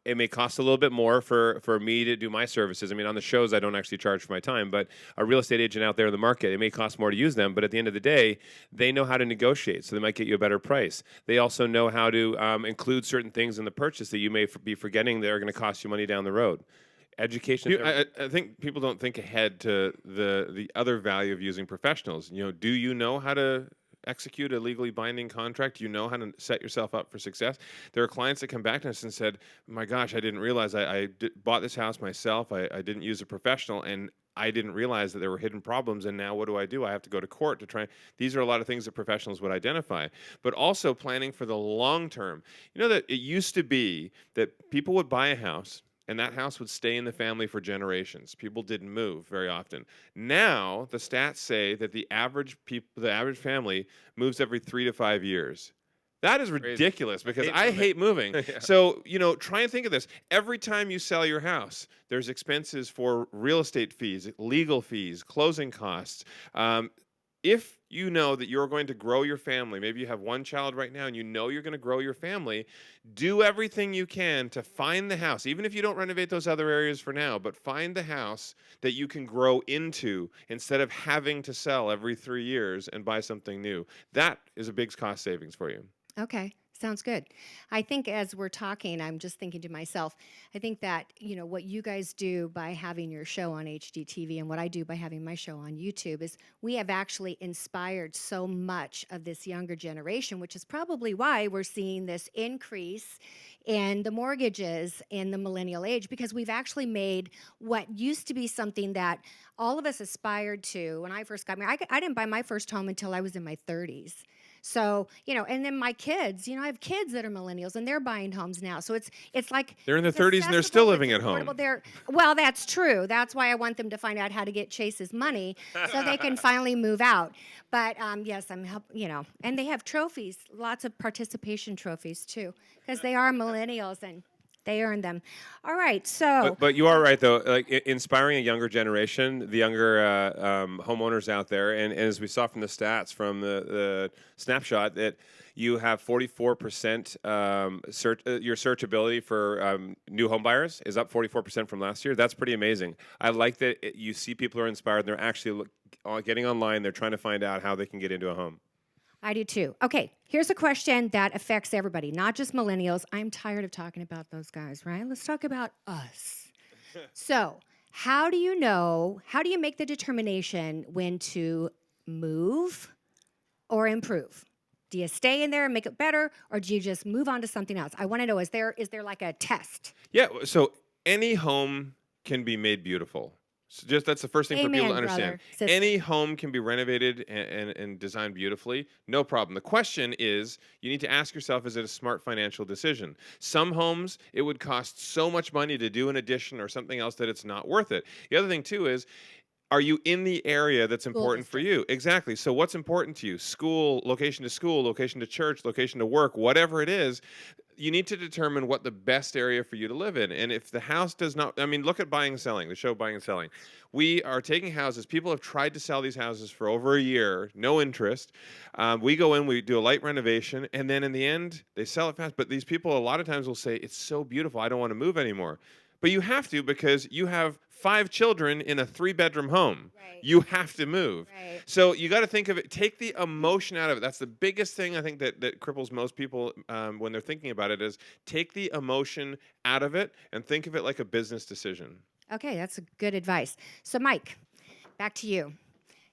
[SPEAKER 7] it may cost a little bit more for me to do my services. I mean, on the shows, I don't actually charge for my time, but a real estate agent out there in the market, it may cost more to use them, but at the end of the day, they know how to negotiate, so they might get you a better price. They also know how to include certain things in the purchase that you may be forgetting that are going to cost you money down the road. Education.
[SPEAKER 6] I think people don't think ahead to the other value of using professionals. Do you know how to execute a legally binding contract? Do you know how to set yourself up for success? There are clients that come back to us and said, "My gosh, I didn't realize I bought this house myself. I didn't use a professional, and I didn't realize that there were hidden problems, and now what do? I have to go to court to try. These are a lot of things that professionals would identify, but also planning for the long term. You know that it used to be that people would buy a house, and that house would stay in the family for generations. People didn't move very often. Now the stats say that the average family moves every 3 to 5 years. That is
[SPEAKER 7] Crazy.
[SPEAKER 6] ridiculous because
[SPEAKER 7] hate
[SPEAKER 6] I
[SPEAKER 7] moving.
[SPEAKER 6] hate moving.
[SPEAKER 7] Yeah.
[SPEAKER 6] So, try and think of this. Every time you sell your house, there's expenses for real estate fees, legal fees, closing costs. If you know that you're going to grow your family, maybe you have one child right now and you know you're going to grow your family, do everything you can to find the house, even if you don't renovate those other areas for now, but find the house that you can grow into instead of having to sell every 3 years and buy something new. That is a big cost savings for you.
[SPEAKER 8] Okay, sounds good. I think as we're talking, I'm just thinking to myself, I think that, what you guys do by having your show on HGTV and what I do by having my show on YouTube is we have actually inspired so much of this younger generation, which is probably why we're seeing this increase in the mortgages in the millennial age, because we've actually made what used to be something that all of us aspired to. When I first got married, I didn't buy my first home until I was in my 30s. So, and then my kids, I have kids that are millennials and they're buying homes now. So it's like
[SPEAKER 6] They're in their
[SPEAKER 8] it's
[SPEAKER 6] 30s and they're still
[SPEAKER 8] accessible,
[SPEAKER 6] living
[SPEAKER 8] it's
[SPEAKER 6] at home.
[SPEAKER 8] affordable. Well, that's true. That's why I want them to find out how to get Chase's money so they can finally move out. But yes, and they have trophies, lots of participation trophies too, because they are millennials and they earn them. All right, so
[SPEAKER 7] But you are right though, like inspiring a younger generation, the younger homeowners out there, and as we saw from the stats from the snapshot that you have 44% your searchability for new home buyers is up 44% from last year. That's pretty amazing. I like that you see people are inspired and they're actually getting online. They're trying to find out how they can get into a home.
[SPEAKER 8] I do too. Okay, here's a question that affects everybody, not just millennials. I'm tired of talking about those guys, right? Let's talk about us. So, how do you make the determination when to move or improve? Do you stay in there and make it better, or do you just move on to something else? I want to know, is there like a test?
[SPEAKER 6] Yeah, so any home can be made beautiful. So that's the first thing for people to
[SPEAKER 8] Amen,
[SPEAKER 6] understand.
[SPEAKER 8] brother, sister.
[SPEAKER 6] Any home can be renovated and designed beautifully, no problem. The question is, you need to ask yourself, is it a smart financial decision? Some homes, it would cost so much money to do an addition or something else that it's not worth it. The other thing too is, are you in the area that's important for you? Exactly. So what's important to you? School, location to church, location to work, whatever it is. You need to determine what the best area for you to live in. And if the house does not, look at buying and selling, the show Buying and Selling. We are taking houses. People have tried to sell these houses for over a year, no interest. We go in, we do a light renovation, and then in the end, they sell it fast. But these people a lot of times will say, it's so beautiful, I don't want to move anymore. But you have to, because you have 5 children in a 3-bedroom home.
[SPEAKER 8] Right.
[SPEAKER 6] You have to move.
[SPEAKER 8] Right.
[SPEAKER 6] So you got to think of it, take the emotion out of it. That's the biggest thing I think that cripples most people when they're thinking about it, is take the emotion out of it and think of it like a business decision.
[SPEAKER 8] Okay, that's a good advice. So, Mike, back to you.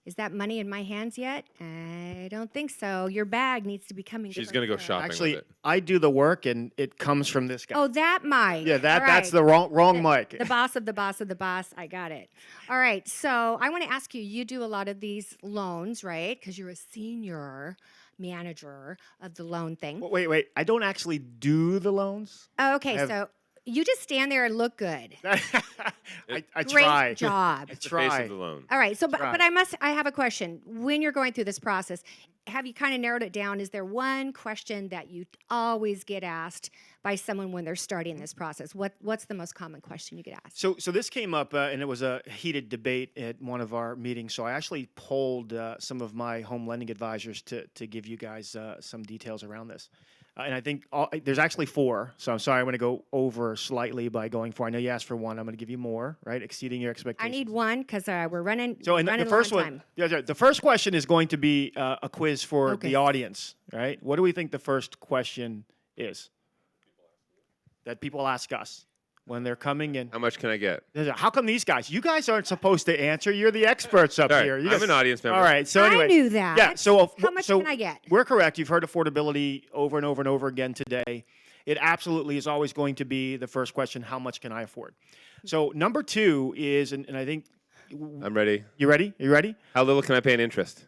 [SPEAKER 8] Is that money in my hands yet? I don't think so. Your bag needs to be coming.
[SPEAKER 6] She's going to go shopping
[SPEAKER 5] Actually,
[SPEAKER 6] with it.
[SPEAKER 5] I do the work, and it comes from this guy.
[SPEAKER 8] Oh, that Mike.
[SPEAKER 5] Yeah,
[SPEAKER 8] All
[SPEAKER 5] that's
[SPEAKER 8] right.
[SPEAKER 5] the wrong mic.
[SPEAKER 8] The boss of the boss of the boss. I got it. All right. So I want to ask you. You do a lot of these loans, right? Because you're a senior manager of the loan thing.
[SPEAKER 5] Wait. I don't actually do the loans.
[SPEAKER 8] Oh, okay.
[SPEAKER 5] have-
[SPEAKER 8] So you just stand there and look good.
[SPEAKER 5] I
[SPEAKER 8] Great
[SPEAKER 5] try.
[SPEAKER 8] job.
[SPEAKER 5] I
[SPEAKER 7] The face
[SPEAKER 5] try.
[SPEAKER 7] of the loan.
[SPEAKER 8] All right. So, but
[SPEAKER 5] Try.
[SPEAKER 8] I have a question. When you're going through this process, have you kind of narrowed it down? Is there one question that you always get asked by someone when they're starting this process? What's the most common question you get asked?
[SPEAKER 5] So this came up, and it was a heated debate at one of our meetings. So I actually polled some of my home lending advisors to give you guys some details around this. And I think there's actually 4. So I'm sorry, I'm going to go over slightly by going 4. I know you asked for 1. I'm going to give you more, right? Exceeding your
[SPEAKER 8] I
[SPEAKER 5] expectations.
[SPEAKER 8] need one because we're running.
[SPEAKER 5] So in
[SPEAKER 8] running
[SPEAKER 5] the first
[SPEAKER 8] long
[SPEAKER 5] one,
[SPEAKER 8] time.
[SPEAKER 5] the first question is going to be a quiz for
[SPEAKER 8] Okay.
[SPEAKER 5] the audience, right? What do we think the first question is? That people ask us when they're coming in.
[SPEAKER 7] How much can I get?
[SPEAKER 5] How come these guys? You guys aren't supposed to answer. You're the experts up
[SPEAKER 7] Sorry,
[SPEAKER 5] here. You
[SPEAKER 7] I'm
[SPEAKER 5] guys-
[SPEAKER 7] an audience member.
[SPEAKER 5] All right. So
[SPEAKER 8] I
[SPEAKER 5] anyway,
[SPEAKER 8] knew that.
[SPEAKER 5] Yeah. So
[SPEAKER 8] How much can I get?
[SPEAKER 5] We're correct. You've heard affordability over and over and over again today. It absolutely is always going to be the first question: how much can I afford? So number 2 is, and I think
[SPEAKER 7] I'm ready.
[SPEAKER 5] You ready? You ready?
[SPEAKER 7] How little can I pay in interest?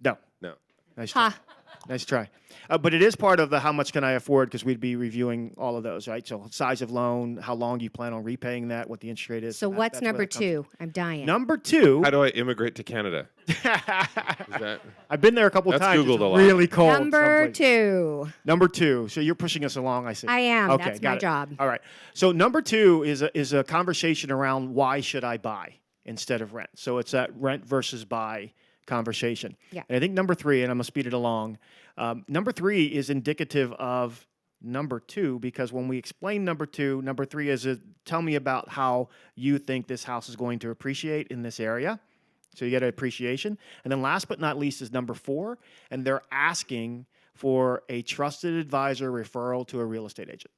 [SPEAKER 5] No.
[SPEAKER 7] No.
[SPEAKER 5] Nice try.
[SPEAKER 8] Ha.
[SPEAKER 5] Nice try. But it is part of the how much can I afford, because we'd be reviewing all of those, right? So size of loan, how long you plan on repaying that, what the interest rate is.
[SPEAKER 8] So
[SPEAKER 5] that-
[SPEAKER 8] what's
[SPEAKER 5] that's where
[SPEAKER 8] number
[SPEAKER 5] that comes from.
[SPEAKER 8] 2? I'm dying.
[SPEAKER 5] Number 2.
[SPEAKER 6] How do I immigrate to Canada? Is that
[SPEAKER 5] I've been there a couple
[SPEAKER 6] That's
[SPEAKER 5] times.
[SPEAKER 6] Googled
[SPEAKER 5] It's
[SPEAKER 6] a lot.
[SPEAKER 5] really cold.
[SPEAKER 8] Number
[SPEAKER 5] someplace.
[SPEAKER 8] 2.
[SPEAKER 5] Number 2. So you're pushing us along, I see.
[SPEAKER 8] I am.
[SPEAKER 5] Okay,
[SPEAKER 8] That's
[SPEAKER 5] got
[SPEAKER 8] my
[SPEAKER 5] it.
[SPEAKER 8] job.
[SPEAKER 5] All right. So number 2 is a conversation around why should I buy instead of rent. So it's that rent versus buy conversation.
[SPEAKER 8] Yeah.
[SPEAKER 5] And I think number 3, and I'm gonna speed it along. Number 3 is indicative of number 2, because when we explain number 2, number 3 is tell me about how you think this house is going to appreciate in this area. So you get an appreciation. And then last but not least is number 4, and they're asking for a trusted advisor referral to a real estate agent.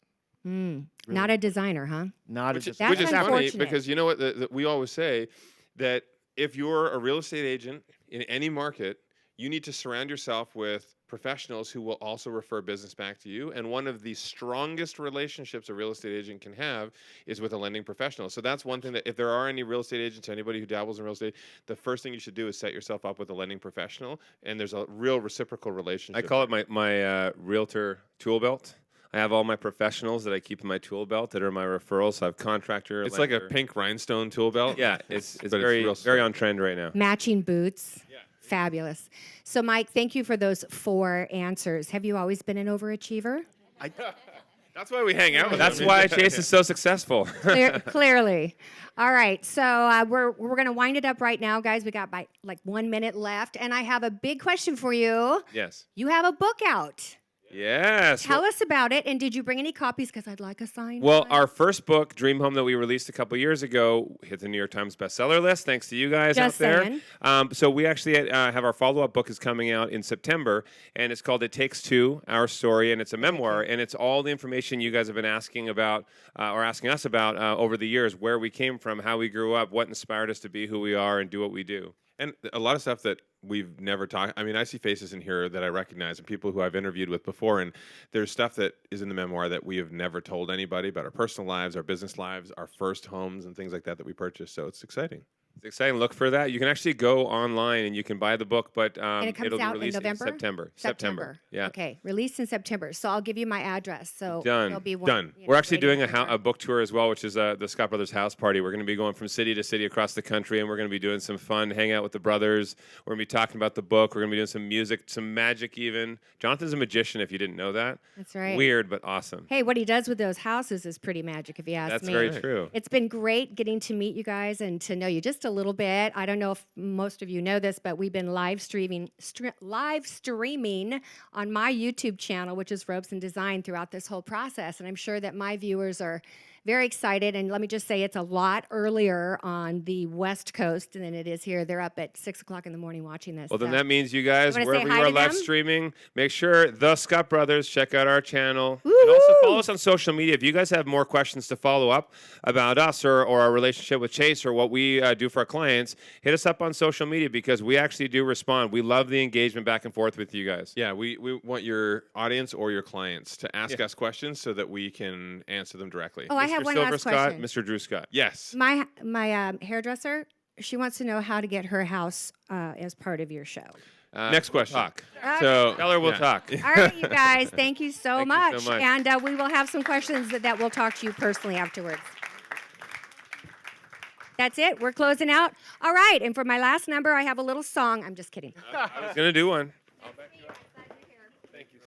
[SPEAKER 8] Not a designer, huh?
[SPEAKER 5] Not
[SPEAKER 6] which
[SPEAKER 5] a
[SPEAKER 6] is,
[SPEAKER 8] That's
[SPEAKER 6] which is funny
[SPEAKER 8] unfortunate.
[SPEAKER 6] because you know what we always say that if you're a real estate agent in any market, you need to surround yourself with professionals who will also refer business back to you. And one of the strongest relationships a real estate agent can have is with a lending professional. So that's one thing that if there are any real estate agents, anybody who dabbles in real estate, the first thing you should do is set yourself up with a lending professional. And there's a real reciprocal relationship.
[SPEAKER 7] I call it my realtor tool belt. I have all my professionals that I keep in my tool belt that are my referrals. So I have contractor.
[SPEAKER 6] It's like a
[SPEAKER 7] lender.
[SPEAKER 6] pink rhinestone tool belt.
[SPEAKER 7] Yeah, it's
[SPEAKER 6] But it's
[SPEAKER 7] very
[SPEAKER 6] real
[SPEAKER 7] very
[SPEAKER 6] stuff.
[SPEAKER 7] on trend right now.
[SPEAKER 8] Matching boots. Yeah. Fabulous. So, Mike, thank you for those 4 answers. Have you always been an overachiever?
[SPEAKER 6] That's why we hang out with
[SPEAKER 7] That's
[SPEAKER 6] them.
[SPEAKER 7] why Chase is so successful.
[SPEAKER 8] Clearly. All right. So we're going to wind it up right now, guys. We got like 1 minute left, and I have a big question for you.
[SPEAKER 7] Yes.
[SPEAKER 8] You have a book out.
[SPEAKER 7] Yes.
[SPEAKER 8] Tell us about it, and did you bring any copies? Because I'd like a signed
[SPEAKER 7] Well,
[SPEAKER 8] one.
[SPEAKER 7] our first book, Dream Home, that we released a couple years ago, hit the New York Times bestseller list. Thanks to you guys
[SPEAKER 8] Just
[SPEAKER 7] out there.
[SPEAKER 8] saying.
[SPEAKER 7] So we actually have our follow-up book is coming out in September, and it's called "It Takes Two: Our Story," and it's a memoir, and it's all the information you guys have been asking about or asking us about over the years, where we came from, how we grew up, what inspired us to be who we are, and do what we do.
[SPEAKER 6] And a lot of stuff that we've never talked. I mean, I see faces in here that I recognize and people who I've interviewed with before. And there's stuff that is in the memoir that we have never told anybody about our personal lives, our business lives, our first homes, and things like that we purchased. So it's exciting.
[SPEAKER 7] It's exciting. Look for that. You can actually go online and you can buy the book, but
[SPEAKER 8] And it comes
[SPEAKER 7] it'll be
[SPEAKER 8] out in
[SPEAKER 7] released
[SPEAKER 8] November?
[SPEAKER 7] September.
[SPEAKER 8] September.
[SPEAKER 7] Yeah.
[SPEAKER 8] Okay. Released in September. So I'll give you my address. So
[SPEAKER 7] Done.
[SPEAKER 8] there'll be one,
[SPEAKER 6] Done.
[SPEAKER 8] you know,
[SPEAKER 7] We're actually
[SPEAKER 8] waiting
[SPEAKER 7] doing
[SPEAKER 8] for
[SPEAKER 7] a book tour as well, which is the Scott Brothers House Party. We're going to be going from city to city across the country, and we're going to be doing some fun hangout with the brothers. We're going to be talking about the book. We're going to be doing some music, some magic even. Jonathan's a magician, if you didn't know that.
[SPEAKER 8] That's right.
[SPEAKER 7] Weird, but awesome.
[SPEAKER 8] Hey, what he does with those houses is pretty magic, if you ask
[SPEAKER 7] That's
[SPEAKER 8] me.
[SPEAKER 7] very true.
[SPEAKER 8] It's been great getting to meet you guys and to know you just a little bit. I don't know if most of you know this, but we've been live streaming on my YouTube channel, which is Robeson Design, throughout this whole process. And I'm sure that my viewers are very excited. And let me just say, it's a lot earlier on the West Coast than it is here. They're up at 6 o'clock in the morning watching this.
[SPEAKER 7] Well, then
[SPEAKER 8] so-
[SPEAKER 7] that means you guys,
[SPEAKER 8] You wanna say
[SPEAKER 7] wherever you
[SPEAKER 8] hi
[SPEAKER 7] are
[SPEAKER 8] to
[SPEAKER 7] live
[SPEAKER 8] them?
[SPEAKER 7] streaming, make sure the Scott Brothers, check out our channel. And also follow us on social media. If you guys have more questions to follow up about us or our relationship with Chase or what we do for our clients, hit us up on social media because we actually do respond. We love the engagement back and forth with you guys.
[SPEAKER 6] Yeah, we want your audience or your clients to ask us questions so that we can answer them directly.
[SPEAKER 8] Oh, I have
[SPEAKER 7] Mr.
[SPEAKER 8] one
[SPEAKER 7] Silver
[SPEAKER 8] last
[SPEAKER 7] Scott,
[SPEAKER 8] question.
[SPEAKER 7] Mr. Drew Scott.
[SPEAKER 6] Yes.
[SPEAKER 8] My hairdresser, she wants to know how to get her house as part of your show.
[SPEAKER 6] Next question.
[SPEAKER 7] Talk.
[SPEAKER 6] So
[SPEAKER 7] Tell her we'll
[SPEAKER 6] yeah.
[SPEAKER 7] talk.
[SPEAKER 8] All right, you guys, thank you so
[SPEAKER 7] Thank you
[SPEAKER 8] much.
[SPEAKER 7] so much.
[SPEAKER 8] And we will have some questions that we'll talk to you personally afterwards. That's it. We're closing out. All right, and for my last number, I have a little song. I'm just kidding.
[SPEAKER 7] I was going to do one.